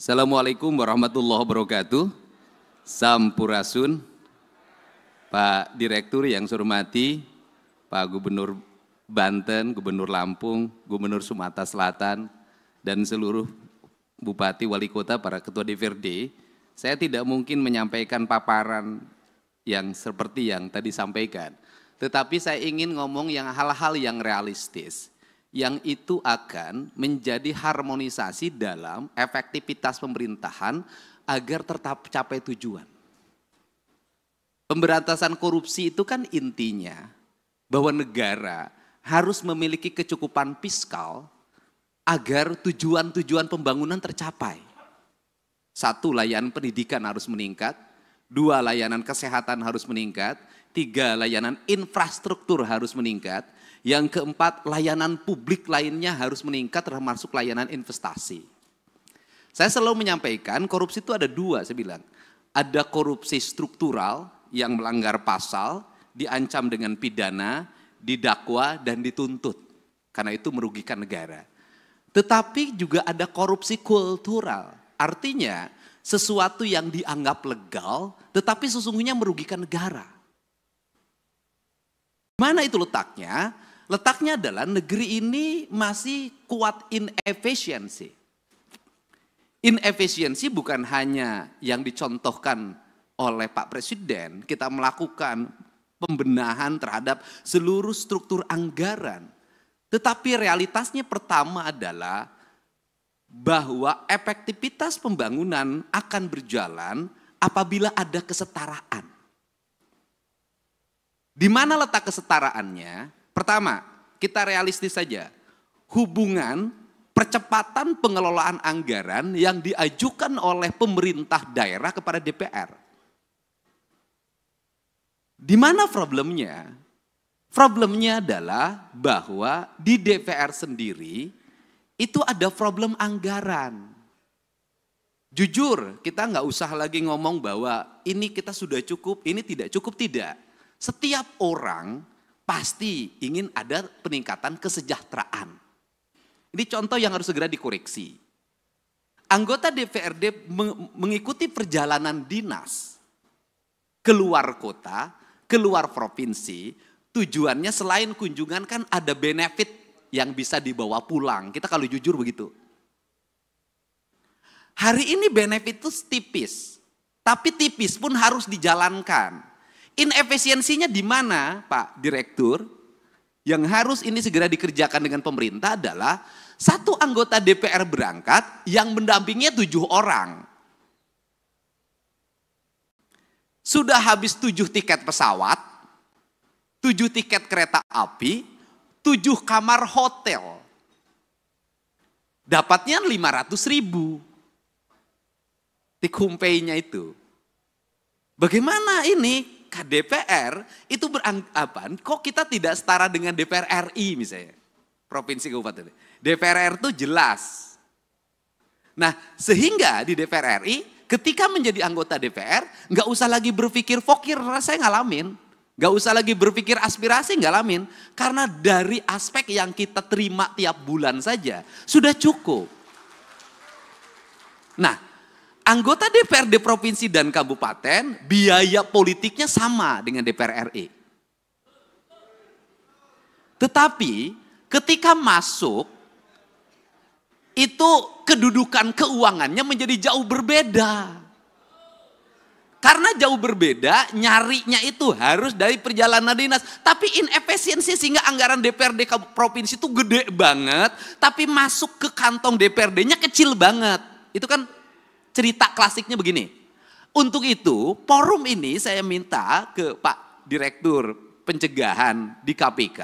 Assalamualaikum warahmatullahi wabarakatuh. Sampurasun, Pak Direktur yang saya hormati, Pak Gubernur Banten, Gubernur Lampung, Gubernur Sumatera Selatan, dan seluruh Bupati, Wali Kota, para Ketua DPRD. Saya tidak mungkin menyampaikan paparan yang seperti yang tadi sampaikan. Tetapi saya ingin ngomong yang hal-hal yang realistis. Yang itu akan menjadi harmonisasi dalam efektivitas pemerintahan agar tetap capai tujuan. Pemberantasan korupsi itu kan intinya bahwa negara harus memiliki kecukupan fiskal agar tujuan-tujuan pembangunan tercapai. Satu, layanan pendidikan harus meningkat. Dua, layanan kesehatan harus meningkat. Tiga, layanan infrastruktur harus meningkat. Yang keempat, layanan publik lainnya harus meningkat termasuk layanan investasi. Saya selalu menyampaikan korupsi itu ada dua, saya bilang. Ada korupsi struktural yang melanggar pasal, diancam dengan pidana, didakwa dan dituntut. Karena itu merugikan negara. Tetapi juga ada korupsi kultural. Artinya sesuatu yang dianggap legal tetapi sesungguhnya merugikan negara. Mana itu letaknya? Letaknya adalah negeri ini masih kuat inefisiensi. Inefisiensi bukan hanya yang dicontohkan oleh Pak Presiden, kita melakukan pembenahan terhadap seluruh struktur anggaran. Tetapi realitasnya pertama adalah bahwa efektivitas pembangunan akan berjalan apabila ada kesetaraan. Di mana letak kesetaraannya? Pertama, kita realistis saja. Hubungan percepatan pengelolaan anggaran yang diajukan oleh pemerintah daerah kepada DPR. Di mana problemnya? Problemnya adalah bahwa di DPR sendiri itu ada problem anggaran. Jujur, kita nggak usah lagi ngomong bahwa ini kita sudah cukup, ini tidak cukup, tidak. Setiap orang pasti ingin ada peningkatan kesejahteraan. Ini contoh yang harus segera dikoreksi. Anggota DPRD mengikuti perjalanan dinas keluar kota, keluar provinsi, tujuannya selain kunjungan kan ada benefit yang bisa dibawa pulang. Kita kalau jujur begitu. Hari ini benefit itu tipis, tapi tipis pun harus dijalankan. Inefisiensinya di mana, Pak Direktur? Yang harus ini segera dikerjakan dengan pemerintah adalah satu anggota DPR berangkat yang mendampinginya 7 orang. Sudah habis 7 tiket pesawat, 7 tiket kereta api, 7 kamar hotel. Dapatnya 500.000. Take home pay-nya itu. Bagaimana ini? DPR itu beranggapan kok kita tidak setara dengan DPR RI misalnya. Provinsi Kabupaten. DPR RI itu jelas. Nah sehingga di DPR RI ketika menjadi anggota DPR nggak usah lagi berpikir fokir saya ngalamin. Nggak usah lagi berpikir aspirasi ngalamin. Karena dari aspek yang kita terima tiap bulan saja sudah cukup. Nah anggota DPRD provinsi dan kabupaten, biaya politiknya sama dengan DPR RI. Tetapi ketika masuk, itu kedudukan keuangannya menjadi jauh berbeda. Karena jauh berbeda, nyarinya itu harus dari perjalanan dinas. Tapi inefisiensi sehingga anggaran DPRD provinsi itu gede banget, tapi masuk ke kantong DPRD-nya kecil banget. Itu kan cerita klasiknya begini. Untuk itu, forum ini saya minta ke Pak Direktur Pencegahan di KPK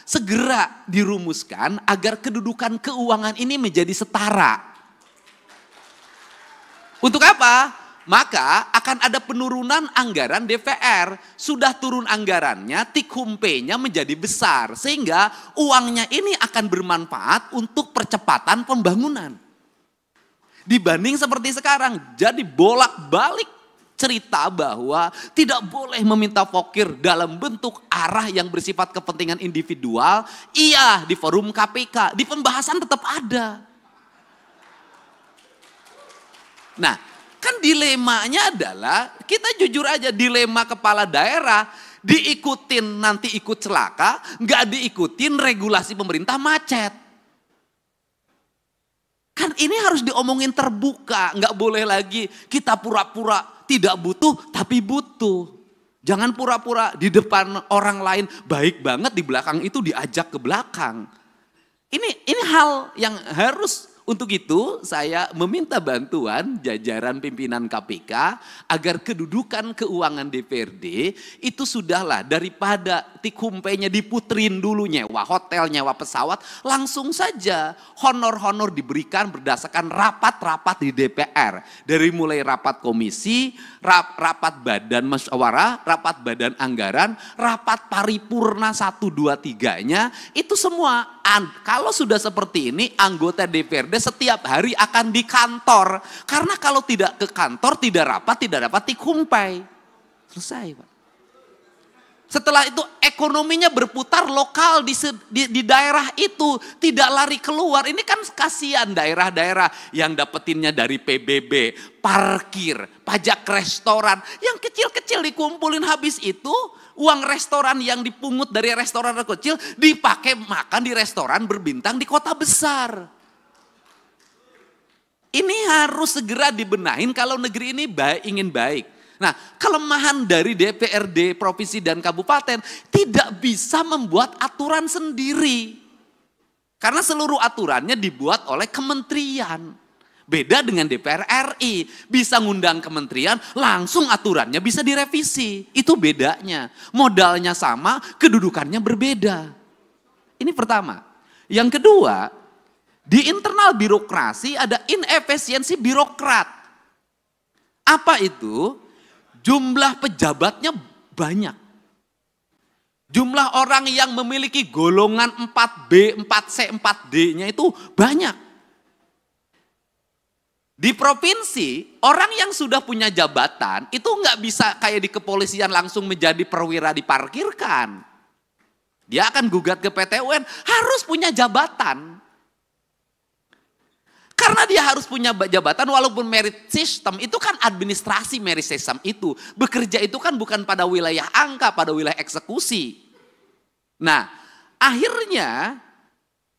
segera dirumuskan agar kedudukan keuangan ini menjadi setara. Untuk apa? Maka akan ada penurunan anggaran DPR. Sudah turun anggarannya, take home pay-nya menjadi besar. Sehingga uangnya ini akan bermanfaat untuk percepatan pembangunan. Dibanding seperti sekarang, jadi bolak-balik cerita bahwa tidak boleh meminta fokir dalam bentuk arah yang bersifat kepentingan individual. Iya, di forum KPK, di pembahasan tetap ada. Nah, kan dilemanya adalah, kita jujur aja, dilema kepala daerah, diikutin nanti ikut celaka, nggak diikutin regulasi pemerintah macet. Kan ini harus diomongin terbuka, nggak boleh lagi kita pura-pura tidak butuh tapi butuh. Jangan pura-pura di depan orang lain baik banget, di belakang itu diajak ke belakang. Ini hal yang harus. Untuk itu saya meminta bantuan jajaran pimpinan KPK agar kedudukan keuangan DPRD itu sudahlah, daripada tikumpenya diputerin dulu, nyewa hotel, nyewa pesawat, langsung saja honor-honor diberikan berdasarkan rapat-rapat di DPR. Dari mulai rapat komisi, rapat badan musyawarah, rapat badan anggaran, rapat paripurna 1, 2, 3-nya, itu semua. Kalau sudah seperti ini, anggota DPRD setiap hari akan di kantor. Karena kalau tidak ke kantor, tidak dapat tikumpai. Selesai, Pak. Setelah itu ekonominya berputar lokal di daerah itu. Tidak lari keluar. Ini kan kasihan daerah-daerah yang dapetinnya dari PBB, parkir, pajak restoran. Yang kecil-kecil dikumpulin, habis itu uang restoran yang dipungut dari restoran kecil dipakai makan di restoran berbintang di kota besar. Ini harus segera dibenahin kalau negeri ini ingin baik. Nah, kelemahan dari DPRD, provinsi dan kabupaten tidak bisa membuat aturan sendiri. Karena seluruh aturannya dibuat oleh kementerian. Beda dengan DPR RI, bisa ngundang kementerian, langsung aturannya bisa direvisi. Itu bedanya. Modalnya sama, kedudukannya berbeda. Ini pertama. Yang kedua, di internal birokrasi ada inefisiensi birokrat. Apa itu? Jumlah pejabatnya banyak. Jumlah orang yang memiliki golongan 4B, 4C, 4D-nya itu banyak. Di provinsi, orang yang sudah punya jabatan itu nggak bisa kayak di kepolisian langsung menjadi perwira diparkirkan. Dia akan gugat ke PT UN, harus punya jabatan. Karena dia harus punya jabatan, walaupun merit system, itu kan administrasi merit system itu. Bekerja itu kan bukan pada wilayah angka, pada wilayah eksekusi. Nah, akhirnya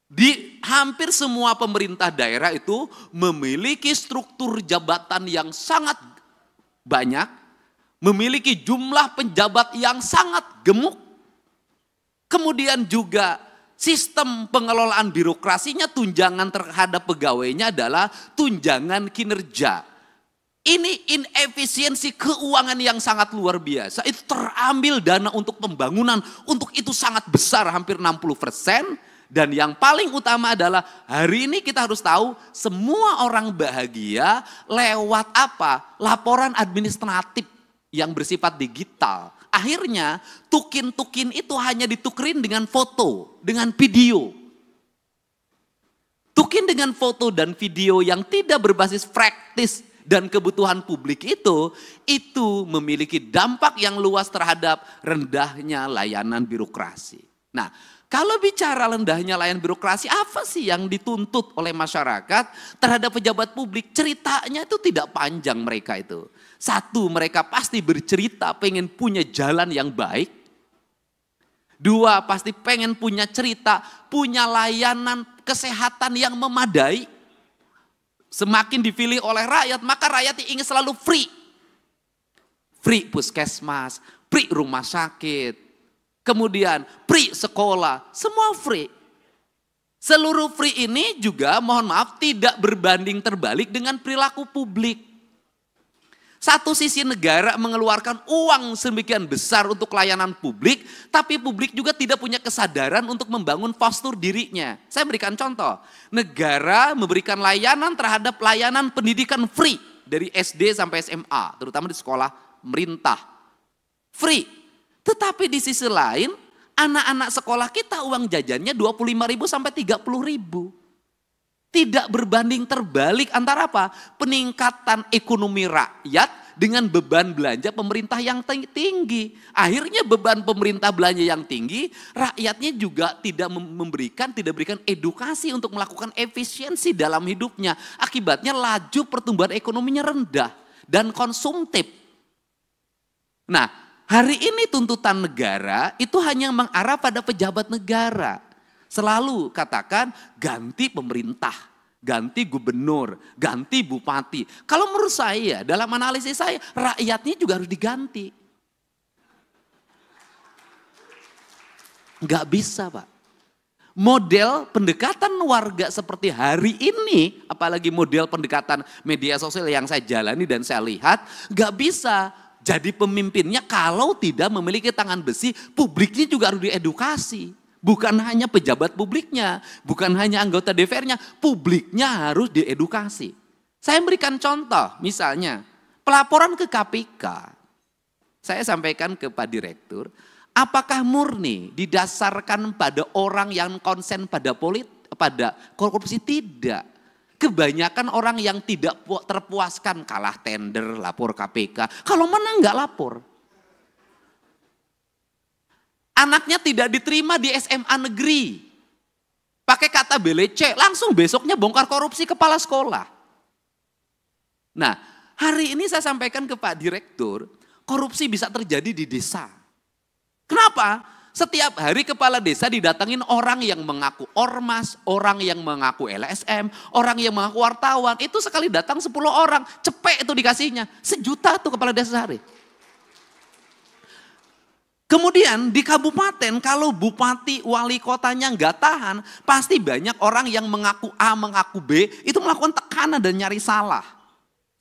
di hampir semua pemerintah daerah itu memiliki struktur jabatan yang sangat banyak, memiliki jumlah penjabat yang sangat gemuk, kemudian juga sistem pengelolaan birokrasinya, tunjangan terhadap pegawainya adalah tunjangan kinerja. Ini inefisiensi keuangan yang sangat luar biasa. Itu terambil dana untuk pembangunan, untuk itu sangat besar, hampir 60%. Dan yang paling utama adalah hari ini kita harus tahu semua orang bahagia lewat apa? Laporan administratif yang bersifat digital. Akhirnya tukin-tukin itu hanya ditukerin dengan foto, dengan video. Tukin dengan foto dan video yang tidak berbasis praktis dan kebutuhan publik itu memiliki dampak yang luas terhadap rendahnya layanan birokrasi. Nah, kalau bicara rendahnya layanan birokrasi, apa sih yang dituntut oleh masyarakat terhadap pejabat publik? Ceritanya itu tidak panjang mereka itu. Satu, mereka pasti bercerita pengen punya jalan yang baik. Dua, pasti pengen punya cerita, punya layanan kesehatan yang memadai. Semakin dipilih oleh rakyat, maka rakyat ingin selalu free. Free puskesmas, free rumah sakit. Kemudian free sekolah, semua free. Seluruh free ini juga mohon maaf tidak berbanding terbalik dengan perilaku publik. Satu sisi negara mengeluarkan uang sedemikian besar untuk layanan publik, tapi publik juga tidak punya kesadaran untuk membangun postur dirinya. Saya berikan contoh, negara memberikan layanan terhadap layanan pendidikan free dari SD sampai SMA, terutama di sekolah pemerintah. Free. Tetapi di sisi lain, anak-anak sekolah kita uang jajannya 25.000 sampai 30.000. Tidak berbanding terbalik antara apa? Peningkatan ekonomi rakyat dengan beban belanja pemerintah yang tinggi. Akhirnya beban pemerintah belanja yang tinggi, rakyatnya juga tidak berikan edukasi untuk melakukan efisiensi dalam hidupnya. Akibatnya laju pertumbuhan ekonominya rendah dan konsumtif. Nah, hari ini tuntutan negara itu hanya mengarah pada pejabat negara. Selalu katakan ganti pemerintah, ganti gubernur, ganti bupati. Kalau menurut saya, dalam analisis saya, rakyatnya juga harus diganti. Enggak bisa, Pak. Model pendekatan warga seperti hari ini, apalagi model pendekatan media sosial yang saya jalani dan saya lihat, enggak bisa jadi pemimpinnya kalau tidak memiliki tangan besi. Publiknya juga harus diedukasi. Bukan hanya pejabat publiknya, bukan hanya anggota DPR-nya, publiknya harus diedukasi. Saya berikan contoh, misalnya pelaporan ke KPK. Saya sampaikan ke Pak Direktur, apakah murni didasarkan pada orang yang konsen pada korupsi? Tidak. Kebanyakan orang yang tidak terpuaskan kalah tender, lapor KPK. Kalau menang nggak lapor. Anaknya tidak diterima di SMA negeri. Pakai kata belece, langsung besoknya bongkar korupsi kepala sekolah. Nah, hari ini saya sampaikan ke Pak Direktur, korupsi bisa terjadi di desa. Kenapa? Setiap hari kepala desa didatangin orang yang mengaku ormas, orang yang mengaku LSM, orang yang mengaku wartawan. Itu sekali datang 10 orang, cepet itu dikasihnya. 1 juta tuh kepala desa sehari. Kemudian di kabupaten kalau bupati wali kotanya nggak tahan, pasti banyak orang yang mengaku A, mengaku B, itu melakukan tekanan dan nyari salah.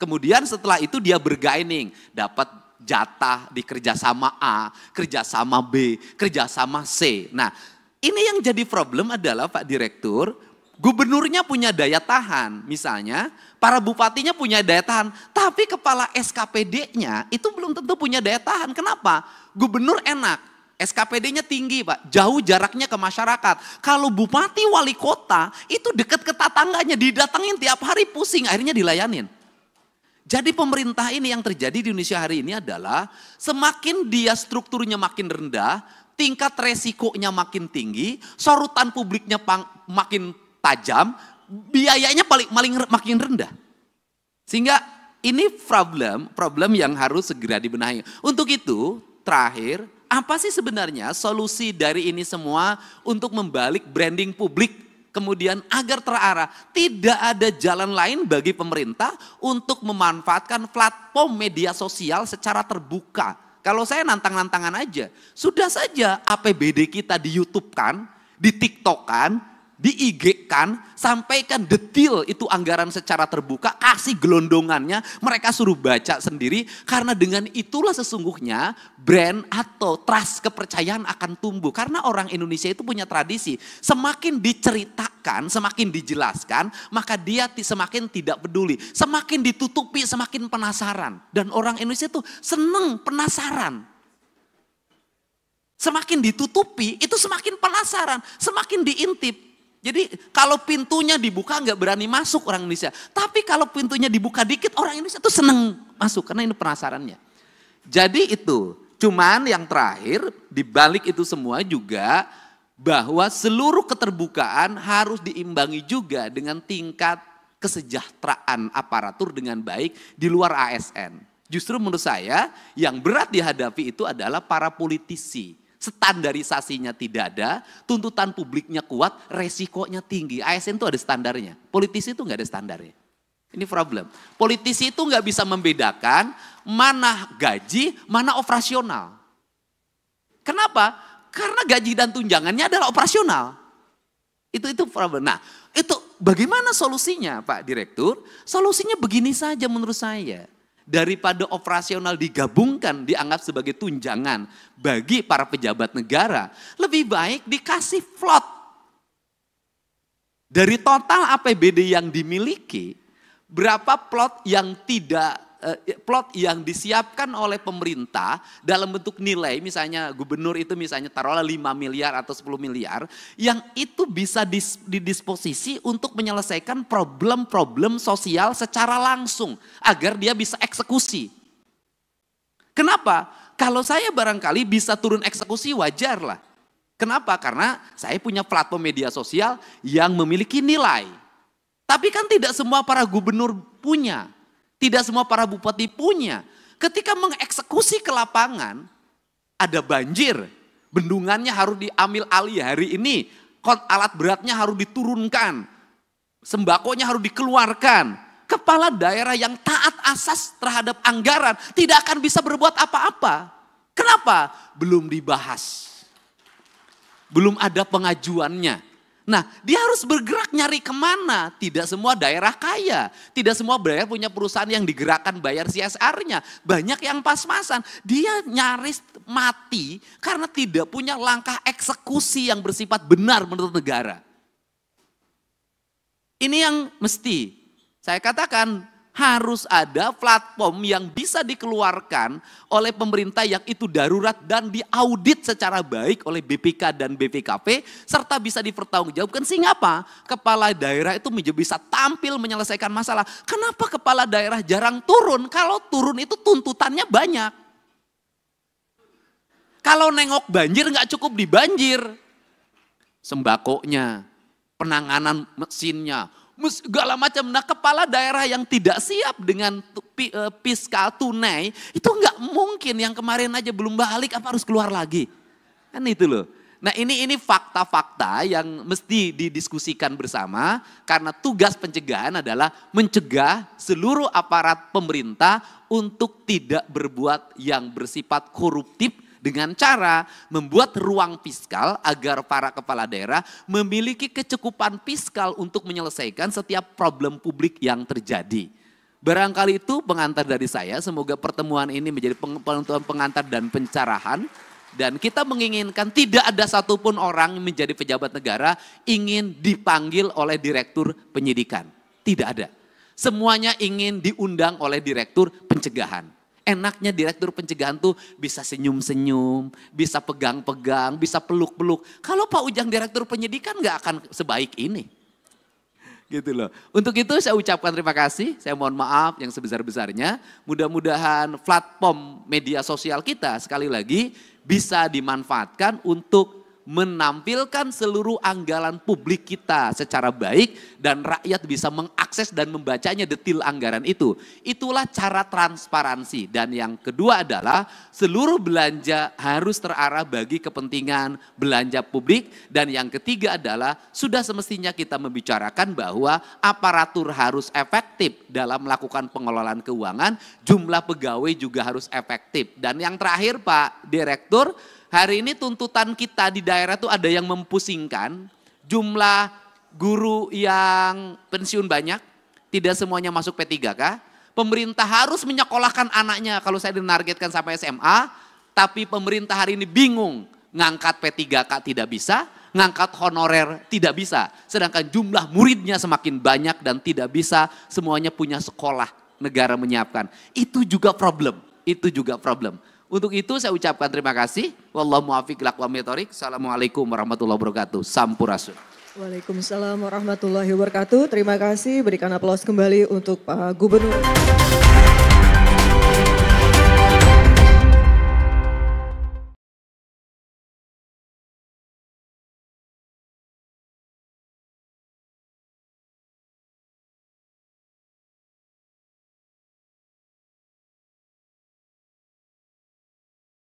Kemudian setelah itu dia bergaining, dapat jatah di kerjasama A, kerjasama B, kerjasama C. Nah, ini yang jadi problem adalah Pak Direktur, gubernurnya punya daya tahan, misalnya para bupatinya punya daya tahan, tapi kepala SKPD-nya itu belum tentu punya daya tahan. Kenapa? Gubernur enak, SKPD-nya tinggi Pak, jauh jaraknya ke masyarakat. Kalau bupati wali kota itu dekat ke tetangganya, didatengin tiap hari pusing, akhirnya dilayanin. Jadi pemerintah ini yang terjadi di Indonesia hari ini adalah semakin dia strukturnya makin rendah, tingkat resikonya makin tinggi, sorotan publiknya makin tajam, biayanya makin rendah. Sehingga ini problem yang harus segera dibenahi. Untuk itu, terakhir, apa sih sebenarnya solusi dari ini semua untuk membalik branding publik kemudian agar terarah? Tidak ada jalan lain bagi pemerintah untuk memanfaatkan platform media sosial secara terbuka. Kalau saya nantang-nantangan aja, sudah saja APBD kita di YouTube kan, di TikTok kan, di IG kan, sampaikan detail itu anggaran secara terbuka, kasih gelondongannya, mereka suruh baca sendiri, karena dengan itulah sesungguhnya brand atau trust kepercayaan akan tumbuh. Karena orang Indonesia itu punya tradisi, semakin diceritakan, semakin dijelaskan, maka dia semakin tidak peduli, semakin ditutupi, semakin penasaran. Dan orang Indonesia itu seneng penasaran. Semakin ditutupi, itu semakin penasaran, semakin diintip. Jadi kalau pintunya dibuka nggak berani masuk orang Indonesia. Tapi kalau pintunya dibuka dikit orang Indonesia tuh seneng masuk karena ini penasarannya. Jadi itu, cuman yang terakhir dibalik itu semua juga bahwa seluruh keterbukaan harus diimbangi juga dengan tingkat kesejahteraan aparatur dengan baik di luar ASN. Justru menurut saya yang berat dihadapi itu adalah para politisi. Standarisasinya tidak ada, tuntutan publiknya kuat, resikonya tinggi. ASN itu ada standarnya, politisi itu nggak ada standarnya. Ini problem. Politisi itu nggak bisa membedakan mana gaji, mana operasional. Kenapa? Karena gaji dan tunjangannya adalah operasional. Itu problem. Nah, itu bagaimana solusinya Pak Direktur? Solusinya begini saja menurut saya. Daripada operasional digabungkan, dianggap sebagai tunjangan bagi para pejabat negara, lebih baik dikasih float. Dari total APBD yang dimiliki, berapa plot yang disiapkan oleh pemerintah dalam bentuk nilai, misalnya gubernur itu misalnya taruhlah 5 miliar atau 10 miliar, yang itu bisa didisposisi untuk menyelesaikan problem-problem sosial secara langsung, agar dia bisa eksekusi. Kenapa? Kalau saya barangkali bisa turun eksekusi wajar lah. Kenapa? Karena saya punya platform media sosial yang memiliki nilai. Tapi kan tidak semua para gubernur punya. Tidak semua para bupati punya. Ketika mengeksekusi ke lapangan, ada banjir. Bendungannya harus diambil alih hari ini. Alat beratnya harus diturunkan. Sembakonya harus dikeluarkan. Kepala daerah yang taat asas terhadap anggaran tidak akan bisa berbuat apa-apa. Kenapa? Belum dibahas. Belum ada pengajuannya. Nah, dia harus bergerak nyari kemana. Tidak semua daerah kaya. Tidak semua daerah punya perusahaan yang digerakkan bayar CSR-nya. Banyak yang pas-pasan. Dia nyaris mati karena tidak punya langkah eksekusi yang bersifat benar menurut negara. Ini yang mesti saya katakan, harus ada platform yang bisa dikeluarkan oleh pemerintah yang itu darurat dan diaudit secara baik oleh BPK dan BPKP serta bisa dipertanggungjawabkan. Sehingga apa? Kepala daerah itu bisa tampil menyelesaikan masalah. Kenapa kepala daerah jarang turun? Kalau turun itu tuntutannya banyak. Kalau nengok banjir nggak cukup di banjir. Sembakonya, penanganan mesinnya, segala macam. Nah, kepala daerah yang tidak siap dengan fiskal tunai itu nggak mungkin. Yang kemarin aja belum balik apa harus keluar lagi, kan itu loh. Nah, ini fakta-fakta yang mesti didiskusikan bersama karena tugas pencegahan adalah mencegah seluruh aparat pemerintah untuk tidak berbuat yang bersifat koruptif dengan cara membuat ruang fiskal agar para kepala daerah memiliki kecukupan fiskal untuk menyelesaikan setiap problem publik yang terjadi. Barangkali itu pengantar dari saya, semoga pertemuan ini menjadi pengantar dan pencerahan. Dan kita menginginkan tidak ada satupun orang yang menjadi pejabat negara ingin dipanggil oleh direktur penyidikan. Tidak ada. Semuanya ingin diundang oleh direktur pencegahan. Enaknya direktur pencegahan tuh bisa senyum-senyum, bisa pegang-pegang, bisa peluk-peluk. Kalau Pak Ujang direktur penyidikan nggak akan sebaik ini. Gitu loh. Untuk itu saya ucapkan terima kasih, saya mohon maaf yang sebesar-besarnya. Mudah-mudahan platform media sosial kita sekali lagi bisa dimanfaatkan untuk menampilkan seluruh anggaran publik kita secara baik dan rakyat bisa mengakses dan membacanya detail anggaran itu. Itulah cara transparansi. Dan yang kedua adalah seluruh belanja harus terarah bagi kepentingan belanja publik. Dan yang ketiga adalah sudah semestinya kita membicarakan bahwa aparatur harus efektif dalam melakukan pengelolaan keuangan, jumlah pegawai juga harus efektif. Dan yang terakhir Pak Direktur, hari ini tuntutan kita di daerah tuh ada yang mempusingkan, jumlah guru yang pensiun banyak, tidak semuanya masuk P3K. Pemerintah harus menyekolahkan anaknya, kalau saya dinargetkan sampai SMA, tapi pemerintah hari ini bingung, ngangkat P3K tidak bisa, ngangkat honorer tidak bisa. Sedangkan jumlah muridnya semakin banyak dan tidak bisa semuanya punya sekolah, negara menyiapkan. Itu juga problem, itu juga problem. Untuk itu saya ucapkan terima kasih. Wallahu muwaffiq ila aqwamit thoriq. Assalamualaikum warahmatullahi wabarakatuh. Sampurasun. Waalaikumsalam warahmatullahi wabarakatuh. Terima kasih. Berikan aplaus kembali untuk Pak Gubernur.